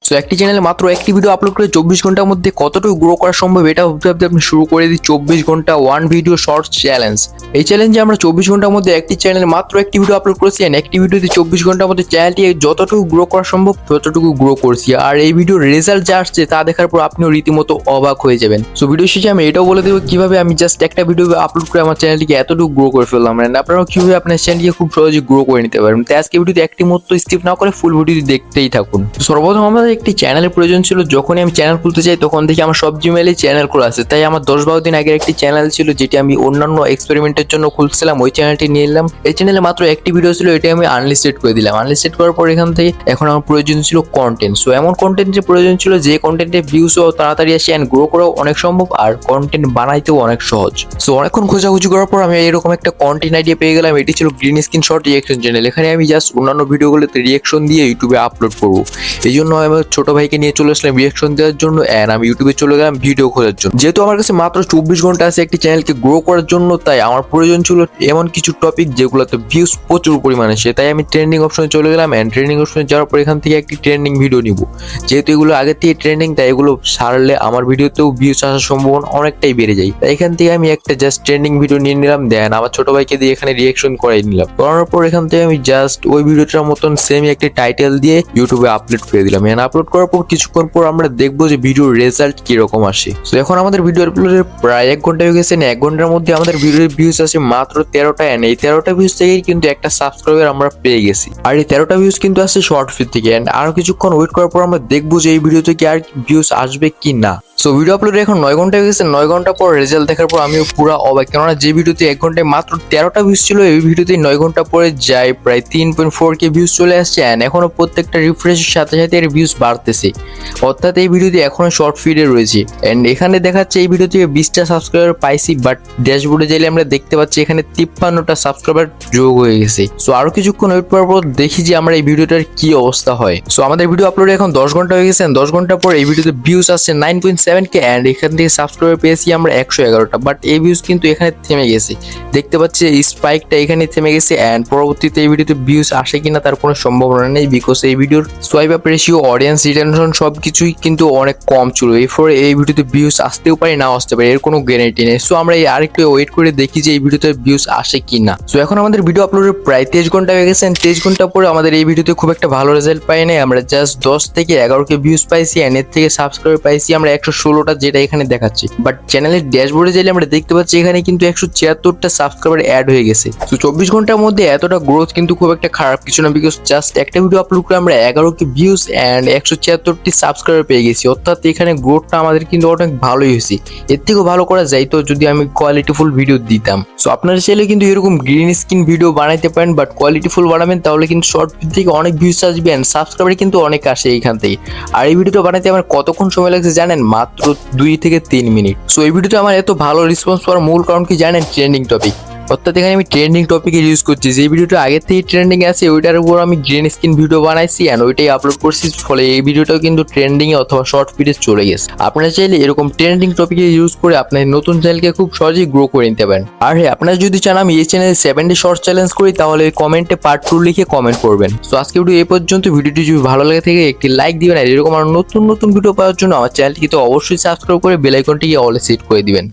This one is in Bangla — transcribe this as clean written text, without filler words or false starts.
সো একটি চ্যানেলে মাত্র একটি ভিডিও আপলোড করে 24 ঘন্টার মধ্যে কতটুকু গ্রো করা সম্ভব এটা ভাবতে ভাবতে আপনি শুরু করে দিই 24 ঘন্টা ওয়ান ভিডিও শর্টস চ্যালেঞ্জ। এই চ্যালেঞ্জে আমরা 24 ঘন্টার মধ্যে একটি চ্যানেলে মাত্র একটি ভিডিও আপলোড করেছি, আর একটি ভিডিওতে 24 ঘন্টার মধ্যে চ্যানেলটি যতটুকু গ্রো করা সম্ভব ততটুকু গ্রো করছি। আর এই ভিডিওর রেজাল্ট যা আসছে তা দেখার পর আপনিও রীতিমতো অবাক হয়ে যাবেন। সো ভিডিও শেষে আমি এটাও বলে দেবো কিভাবে আমি জাস্ট একটা ভিডিও আপলোড করে আমার চ্যানেলটিকে এতটুকু গ্রো করে ফেললাম, আপনারাও কিভাবে আপনার চ্যানেলটিকে খুব সহজে গ্রো করে নিতে পারবেন। তাই আজকে ভিডিওতে একটি মতো স্কিপ না করে ফুল ভিডিওটি দেখতেই থাকুন। সর্বপ্রথম আমাদের একটি চ্যানেলের প্রয়োজন ছিল। যখনই আমি চ্যানেল খুলতে চাই তখন দেখি আমার সব জিমেইলে চ্যানেল খোলা আছে। তাই আমার 10-12 দিন আগের একটি চ্যানেল ছিল যেটি আমি অন্যান্য এক্সপেরিমেন্টের জন্য খুলছিলাম, ওই চ্যানেলটি নিয়ে নিলাম। এই চ্যানেলে মাত্র একটি ভিডিও ছিল, এটি আমি আনলিস্টেড করে দিলাম। আনলিস্টেড করার পর এখান থেকে এখন আমার প্রয়োজন ছিল কন্টেন্ট। সো এমন কন্টেন্টের প্রয়োজন ছিল যে কন্টেন্টে ভিউসও তাড়াতাড়ি আসে এন্ড গ্রো করাও অনেক সম্ভব, আর কন্টেন্ট বানাইতেও অনেক সহজ। সো অনেকক্ষণ খোঁজাখুঁজি করার পর আমি এরকম একটা কন্টেন্ট আইডিয়া পেয়ে গেলাম। এটি ছিল green screen short reaction channel. এখানে আমি জাস্ট অন্যান্য ভিডিওগুলোতে রিয়েকশন দিয়ে ইউটিউবে আপলোড করবো। এই জন্য আমি ছোট ভাইকে নিয়ে চলে আসলাম রিয়েকশন দেওয়ার জন্য, এন্ড আমি ইউটিউবে চলে গেলাম ভিডিও খোঁজার জন্য। যেহেতু আমার কাছে মাত্র 24 ঘন্টা আছে একটি চ্যানেলকে গ্রো করার জন্য, তাই আমার প্রয়োজন ছিল এমন কিছু টপিক যেগুলোতে ভিউজ প্রচুর পরিমাণে আসে। তাই আমি ট্রেন্ডিং অপশনে চলে গেলাম, এন্ড ট্রেন্ডিং অপশনে যাওয়ার পর এখান থেকে একটি ট্রেন্ডিং ভিডিও নিব। যেহেতু এগুলো আগে থেকে ট্রেন্ডিং, তাই এগুলো সারলে আমার ভিডিওতেও ভিউজ আসার সম্ভাবনা অনেকটাই বেড়ে যায়। তাই এখান থেকে আমি একটা জাস্ট ট্রেন্ডিং ভিডিও নিয়ে নিলাম, দেন আমার ছোট ভাইকে দিয়ে এখানে রিয়েকশন করাই নিলাম। করানোর পর এখান থেকে আমি জাস্ট ওই ভিডিওটার মতন সেম একটি টাইটেল দিয়ে ইউটিউবে আপলোড করে দিলাম। এন্ড আপলোড করার পর কিছুক্ষণ পর আমরা দেখবো যে ভিডিওর রেজাল্ট কিরকম আসে। তো এখন আমাদের ভিডিও আপলোডের প্রায় 1 ঘন্টা হয়ে গেছে। 1 ঘন্টার মধ্যে আমাদের ভিডিওর ভিউজ আছে মাত্র 13টা, এন্ড এই 13টা ভিউজ থেকেই কিন্তু একটা সাবস্ক্রাইবার আমরা পেয়ে গেছি। আর এই 13টা ভিউজ কিন্তু আসছে শর্ট ফিড থেকে। এন্ড আরো কিছুক্ষণ ওয়েট করার পর আমরা দেখবো যে এই ভিডিও থেকে আর ভিউজ আসবে কি না। সো ভিডিও আপলোডে এখন 9 ঘন্টা হয়ে গেছে। 9 ঘন্টা পর রেজাল্ট দেখার পর আমিও পুরো অবাক, কেননা যে ভিডিওতে 1 ঘন্টায় মাত্র 13টা ভিউজ ছিল, এই ভিডিওতে 9 ঘন্টা পরে যায় প্রায় 3.4K ভিউজ চলে আসছে। এন্ড এখনো প্রত্যেকটা রিফ্রেশের সাথে সাথে এর ভিউজ বাড়তেছে, অর্থাৎ এই ভিডিওতে এখনো শর্ট ফিডে রয়েছে। এন্ড এখানে দেখাচ্ছে এই ভিডিও থেকে 20টা সাবস্ক্রাইবার পাইছি, বাট ড্যাশবোর্ডে যাইলে আমরা দেখতে পাচ্ছি এখানে 53টা সাবস্ক্রাইবার যোগ হয়ে গেছে। সো আরো কিছুক্ষণ ওয়েট করার পর দেখি যে আমরা এই ভিডিওটার কি অবস্থা হয়। সো আমাদের ভিডিও আপলোডে এখন 10 ঘন্টা হয়ে গেছে। 10 ঘন্টা পর এই ভিডিওতে ভিউজ আসছে 9.7K, এন্ড এখান থেকে সাবস্ক্রাইবার পেয়েছি আমরা 111টা। বাট এই ভিউজ কিন্তু এখানে থেমে গেছে, দেখতে পাচ্ছি এই স্পাইকটা এখানে থেমে গেছে। এন্ড পরবর্তীতে এই ভিডিওতে ভিউজ আসে কিনা তার কোনো সম্ভাবনা নেই, বিকজ এই ভিডিওর swipe up ratio, audience retention সবকিছুই কিন্তু অনেক কম ছিল। এরপরে এই ভিডিওতে ভিউজ আসতেও পারে নাও আসতে পারে, এর কোনো গ্যারান্টি নেই। সো আমরা আরেকটু ওয়েট করে দেখি যে এই ভিডিওতে ভিউজ আসে কিনা। সো এখন আমাদের ভিডিও আপলোডের প্রায় 23 ঘন্টা হয়ে গেছে। 23 ঘন্টা পরে আমাদের এই ভিডিওতে খুব একটা ভালো রেজাল্ট পাই নাই, আমরা জাস্ট 10 থেকে 11K ভিউজ পাইছি, এন্ড এর থেকে সাবস্ক্রাইবার পাইছি আমরা 116টা, যেটা এখানে দেখাচ্ছে। বাট চ্যানেলের ড্যাশবোর্ডে যাইলে আমরা দেখতে পাচ্ছি এখানে কিন্তু 176টা সাবস্ক্রাইবার অ্যাড হয়ে গেছে। তো 24 ঘন্টার মধ্যে এতটা গ্রোথ কিন্তু খুব একটা খারাপ কিছু না, বিকজ জাস্ট একটা ভিডিও আপলোড করে আমরা 11K ভিউজ এন্ড 176টি সাবস্ক্রাইবার পেয়ে গেছি, অর্থাৎ এখানে গ্রোথটা আমাদের কিন্তু অনেক ভালোই হয়েছে। এর থেকেও ভালো করা যাইতো যদি আমি কোয়ালিটিফুল ভিডিও দিতাম। সো আপনারা চাইলে কিন্তু এরকম গ্রিন স্ক্রিন ভিডিও বানাইতে পারেন, বাট কোয়ালিটিফুল বানাবেন, তাহলে কিন্তু শর্ট থেকে অনেক ভিউজ আসবে এন্ড সাবস্ক্রাইবার কিন্তু অনেক আসে এইখান থেকে। আর এই ভিডিওটা বানাইতে আমার কতক্ষণ সময় লাগছে জানেন? মাত্র 2 থেকে 3 মিনিট। সো এই ভিডিওতে আমার এত ভালো রেসপন্স পাওয়ার মূল কারণ কি জানেন? Trending topic. অর্থাৎ এখানে আমি ট্রেন্ডিং টপিকে ইউজ করছি, যে ভিডিওটা আগে থেকে ট্রেন্ডিং আছে ওইটার উপর আমি গ্রিন স্ক্রিন ভিডিও বানাইছি এন্ড ওইটাই আপলোড করছি, ফলে এই ভিডিওটাও কিন্তু ট্রেন্ডিং এ অথবা শর্ট ভিডিও চলে গেছে। আপনারা চাইলে এরকম ট্রেন্ডিং টপিকে ইউজ করে আপনার নতুন চ্যানেলকে খুব সহজেই গ্রো করে নিতে পারেন। আর হ্যাঁ, আপনারা যদি চান আমি এই চ্যানেলে 7 ডে শর্ট চ্যালেঞ্জ করি, তাহলে কমেন্টে পার্ট 2 লিখে কমেন্ট করবেন। সো আজকে ভিডিও এই পর্যন্ত। ভিডিওটি যদি ভালো লাগে থাকে একটি লাইক দিবেন, আর এরকম আর নতুন নতুন ভিডিও পাওয়ার জন্য আমার চ্যানেলটিকে তো অবশ্যই সাবস্ক্রাইব করে বেল আইকনটিকে অলে সেট করে দিবেন।